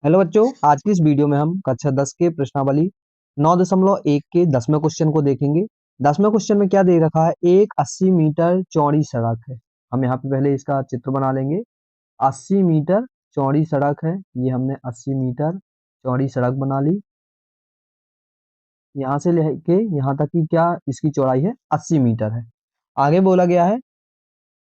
Hello बच्चों, आज की इस वीडियो में हम कक्षा 10 के प्रश्नावली 9.1 के 10वें क्वेश्चन को देखेंगे। 10वें क्वेश्चन में क्या दे रखा है, एक 80 मीटर चौड़ी सड़क है। हम यहाँ पे पहले इसका चित्र बना लेंगे। 80 मीटर चौड़ी सड़क है, ये हमने 80 मीटर चौड़ी सड़क बना ली। यहाँ से लेके यहाँ तक की क्या इसकी चौड़ाई है, 80 मीटर है। आगे बोला गया है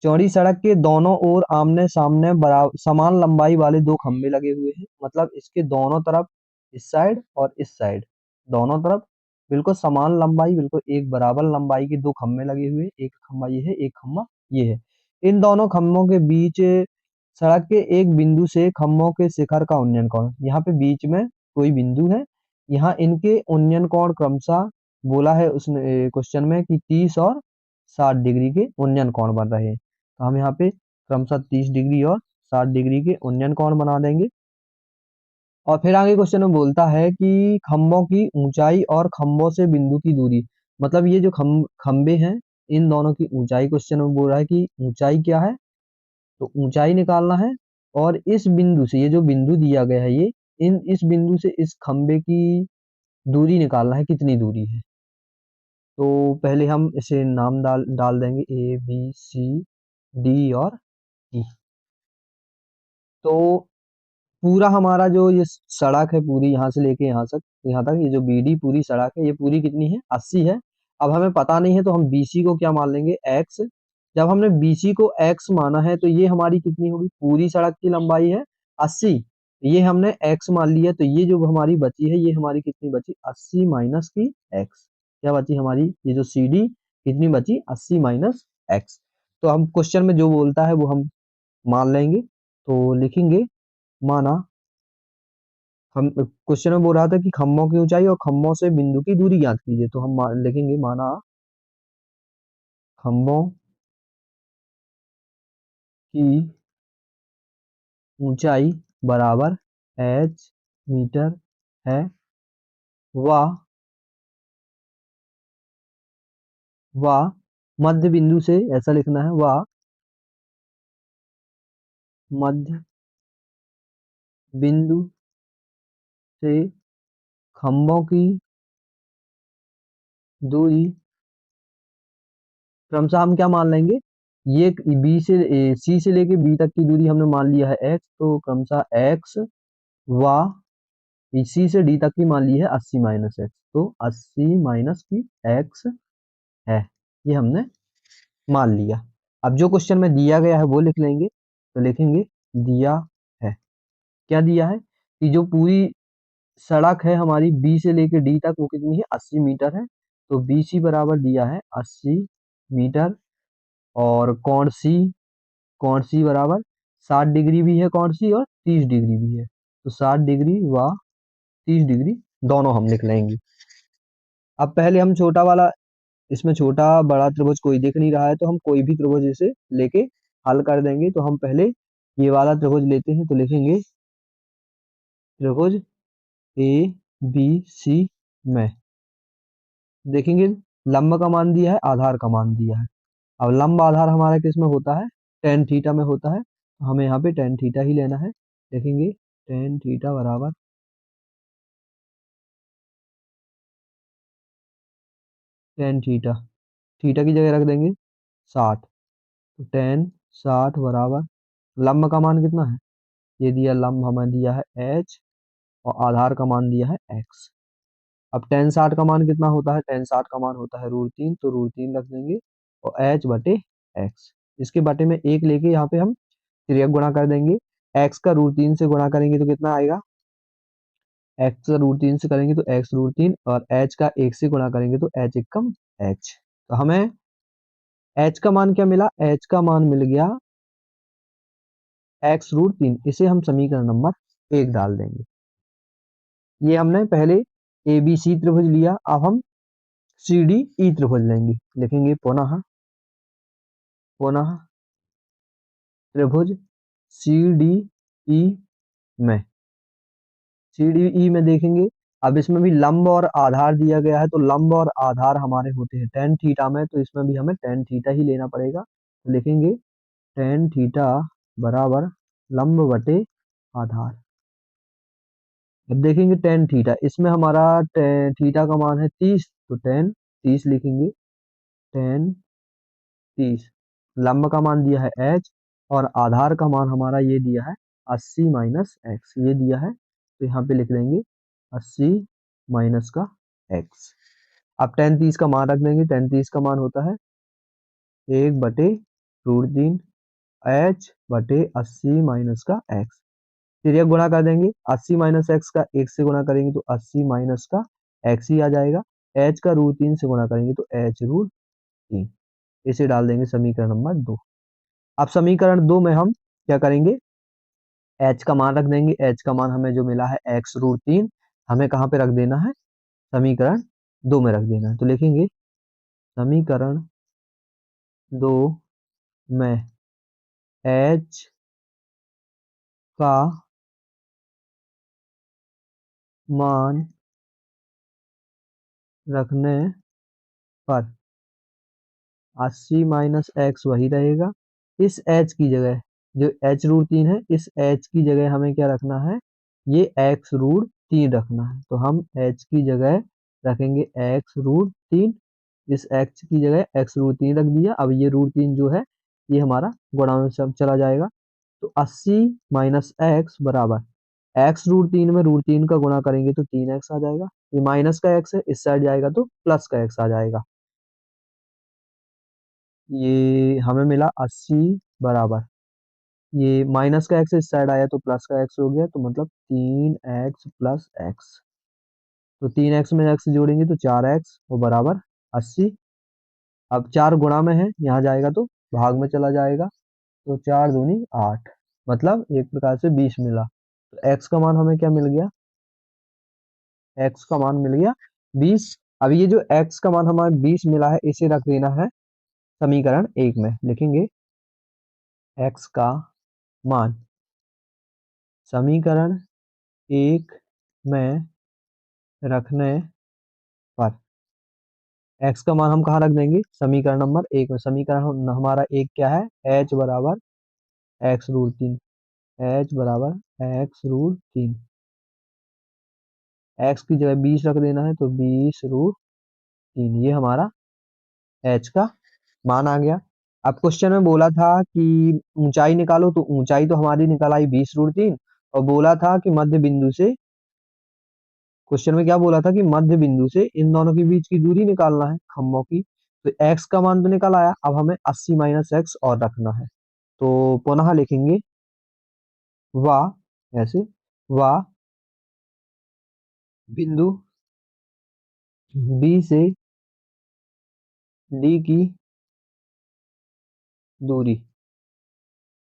चौड़ी सड़क के दोनों ओर आमने सामने बराबर समान लंबाई वाले दो खंभे लगे हुए हैं। मतलब इसके दोनों तरफ, इस साइड और इस साइड, दोनों तरफ बिल्कुल समान लंबाई, बिल्कुल एक बराबर लंबाई के दो खंभे लगे हुए हैं। एक खंभा ये है, एक खंभा ये है। इन दोनों खंभों के बीच सड़क के एक बिंदु से खंभों के शिखर का उन्नयन कोण, यहाँ पे बीच में कोई बिंदु है, यहाँ इनके उन्नयन कोण क्रमशः बोला है उसने क्वेश्चन में कि 30 और 60 डिग्री के उन्नयन कोण बन रहे हैं। तो हम यहाँ पे क्रमशः 30 डिग्री और 60 डिग्री के उन्नयन कोण बना देंगे। और फिर आगे क्वेश्चन में बोलता है कि खंभों की ऊंचाई और खंभों से बिंदु की दूरी। मतलब ये जो खंभे हैं, इन दोनों की ऊंचाई क्वेश्चन में बोल रहा है कि ऊंचाई क्या है, तो ऊंचाई निकालना है। और इस बिंदु से, ये जो बिंदु दिया गया है, ये इस बिंदु से इस खंभे की दूरी निकालना है, कितनी दूरी है। तो पहले हम इसे नाम डाल डाल देंगे, ए बी सी डी और ई। तो पूरा हमारा जो ये सड़क है, पूरी यहाँ से लेके यहाँ तक ये जो बीडी पूरी सड़क है, ये पूरी कितनी है, 80 है। अब हमें पता नहीं है तो हम बीसी को क्या मान लेंगे, एक्स। जब हमने बीसी को एक्स माना है तो ये हमारी कितनी होगी, पूरी सड़क की लंबाई है 80, ये हमने एक्स मान लिया। तो ये जो हमारी बची है, ये हमारी कितनी बची, 80 माइनस की एक्स। क्या बची हमारी, ये जो सी डी कितनी बची, 80 माइनस एक्स। तो हम क्वेश्चन में जो बोलता है वो हम मान लेंगे। तो लिखेंगे माना, हम क्वेश्चन में बोल रहा था कि खंभों की ऊंचाई और खंभों से बिंदु की दूरी ज्ञात कीजिए। तो हम लिखेंगे माना खंभों की ऊंचाई बराबर एच मीटर है, व व मध्य बिंदु से, ऐसा लिखना है, व मध्य बिंदु से खंभों की दूरी क्रमशः हम क्या मान लेंगे, ये बी से सी से लेके बी तक की दूरी हमने मान लिया है एक्स, तो क्रमशः एक्स व सी से डी तक की मान ली है 80 माइनस एक्स, तो 80 माइनस की एक्स है, ये हमने मान लिया। अब जो क्वेश्चन में दिया गया है वो लिख लेंगे। तो लिखेंगे दिया है, क्या दिया है कि जो पूरी सड़क है हमारी बी से लेके डी तक, वो कितनी है, 80 मीटर है। तो बी सी बराबर दिया है 80 मीटर। और कोण सी बराबर 60 डिग्री भी है कोण सी, और 30 डिग्री भी है। तो 60 डिग्री व 30 डिग्री दोनों हम लिख लेंगे। अब पहले हम छोटा वाला, इसमें छोटा बड़ा त्रिभुज कोई दिख नहीं रहा है, तो हम कोई भी त्रिभुज इसे लेके हल कर देंगे। तो हम पहले ये वाला त्रिभुज लेते हैं। तो लिखेंगे त्रिभुज ए बी सी में देखेंगे लंब का मान दिया है, आधार का मान दिया है। अब लंब आधार हमारा किस में होता है, टेन थीटा में होता है। तो हमें यहाँ पे टेन थीटा ही लेना है। देखेंगे टेन थीटा बराबर टेन थीटा, थीटा की जगह रख देंगे 60। तो टेन 60 बराबर लंब का मान कितना है, ये दिया लंब हमें दिया है एच, और आधार का मान दिया है एक्स। अब टेन 60 का मान कितना होता है, टेन 60 का मान होता है √3, तो √3 रख देंगे। और एच बटे एक्स, इसके बटे में एक लेके यहाँ पे हम तिर्यक गुणा कर देंगे। एक्स का √3 से गुणा करेंगे तो कितना आएगा, एक्स का √3 से करेंगे तो एक्स √3, और एच का एक से गुणा करेंगे तो एच एकम एच। तो हमें एच का मान क्या मिला, एच का मान मिल गया x√3। इसे हम समीकरण नंबर 1 डाल देंगे। ये हमने पहले ए बी सी त्रिभुज लिया, अब हम सी डी ई त्रिभुज लेंगे। लिखेंगे पुनः पुनः त्रिभुज सी डी ई में, सी डी ई में देखेंगे। अब इसमें भी लंब और आधार दिया गया है, तो लंब और आधार हमारे होते हैं टेन थीटा में, तो इसमें भी हमें टेन थीटा ही लेना पड़ेगा। तो लिखेंगे टेन थीटा बराबर लंब बटे आधार। अब देखेंगे टेन थीटा, इसमें हमारा थीटा का मान है 30, तो टेन 30 लिखेंगे, टेन 30। लंब का मान दिया है एच, और आधार का मान हमारा ये दिया है 80 माइनस एक्स, ये दिया है, तो यहाँ पे लिख देंगे 80 माइनस का एक्स। अब टेन 30 का मान रख देंगे, टेन 30 का मान होता है 1/√3 एच बटे 80 माइनस का एक्स। फिर ये गुणा कर देंगे, 80 माइनस एक्स का 1 से गुणा करेंगे तो 80 माइनस का एक्स ही आ जाएगा। एच का √3 से गुणा करेंगे तो एच√3। इसे डाल देंगे समीकरण नंबर 2। अब समीकरण 2 में हम क्या करेंगे, एच का मान रख देंगे। एच का मान हमें जो मिला है x√3, हमें कहाँ पे रख देना है, समीकरण 2 में रख देना है। तो लिखेंगे समीकरण 2 में एच का मान रखने पर 80 माइनस एक्स वही रहेगा। इस h की जगह, जो h√3 है, इस h की जगह हमें क्या रखना है, ये x√3 रखना है। तो हम h की जगह रखेंगे x√3, इस x की जगह x√3 रख दिया। अब ये √3 जो है ये हमारा गुणा में सब चला जाएगा। तो 80 माइनस एक्स बराबर x√3 में √3 का गुणा करेंगे तो 3x आ जाएगा। ये माइनस का x है, इस साइड जाएगा तो प्लस का x आ जाएगा। ये हमें मिला 80 बराबर, ये माइनस का एक्स इस साइड आया तो प्लस का एक्स हो गया, तो मतलब 3x प्लस एक्स। तो 3x में एक्स जोड़ेंगे तो 4x वो बराबर 80। अब 4 गुणा में है, यहाँ जाएगा तो भाग में चला जाएगा, तो 4 दूनी 8, मतलब एक प्रकार से 20 मिला। तो x का मान हमें क्या मिल गया, x का मान मिल गया 20। अब ये जो x का मान हमारे 20 मिला है, इसे रख देना है समीकरण 1 में। लिखेंगे x का मान समीकरण 1 में रखने पर, x का मान हम कहाँ रख देंगे, समीकरण नंबर 1 में। समीकरण हमारा एक क्या है, h बराबर x√3, h बराबर x√3, x की जगह 20 रख देना है तो 20√3, ये हमारा h का मान आ गया। अब क्वेश्चन में बोला था कि ऊंचाई निकालो, तो ऊंचाई तो हमारी निकल आई 20√3, और बोला था कि मध्य बिंदु से, क्वेश्चन में क्या बोला था कि मध्य बिंदु से इन दोनों के बीच की दूरी निकालना है खम्भों की। तो x का मान तो निकल आया, अब हमें 80 माइनस एक्स और रखना है। तो पुनः लिखेंगे वा, ऐसे वा बिंदु B से D की दूरी,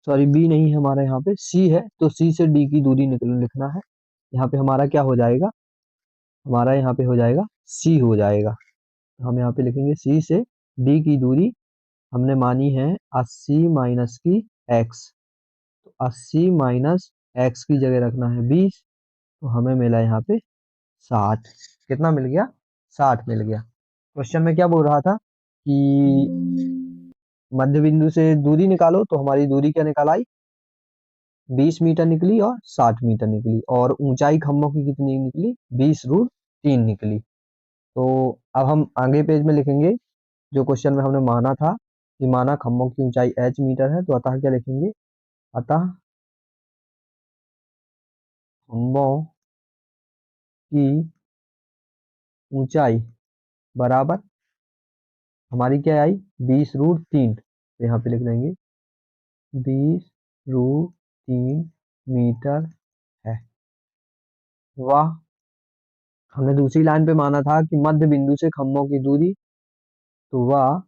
सॉरी B नहीं है हमारा, यहाँ पे C है, तो C से D की दूरी लिखना है। यहाँ पे हमारा क्या हो जाएगा, हमारा यहाँ पे हो जाएगा C हो जाएगा। हम यहाँ पे लिखेंगे C से D की दूरी हमने मानी है 80 माइनस की x, तो 80 माइनस एक्स की जगह रखना है 20, तो हमें मिला यहाँ पे 60। कितना मिल गया, 60 मिल गया। क्वेश्चन में क्या बोल रहा था कि मध्य बिंदु से दूरी निकालो, तो हमारी दूरी क्या निकाल आई, 20 मीटर निकली और 60 मीटर निकली, और ऊंचाई खम्भों की कितनी निकली, 20√3 निकली। तो अब हम आगे पेज में लिखेंगे, जो क्वेश्चन में हमने माना था कि माना खम्भों की ऊंचाई h मीटर है, तो अतः क्या लिखेंगे, अतः खम्भों की ऊंचाई बराबर हमारी क्या आई, 20√3, तो यहाँ पे लिख देंगे 20√3 मीटर है। वाह, हमने दूसरी लाइन पे माना था कि मध्य बिंदु से खम्भों की दूरी, तो वह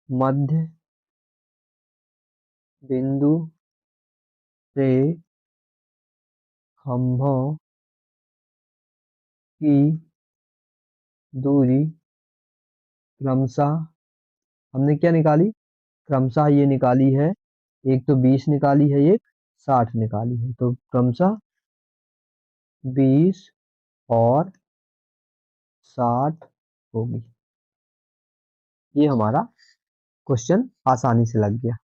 मध्य बिंदु से खम्भों की दूरी क्रमशः हमने क्या निकाली, क्रमशः ये निकाली है, एक तो 20 निकाली है, एक 60 निकाली है, तो क्रमशः 20 और 60 होगी। ये हमारा क्वेश्चन आसानी से लग गया।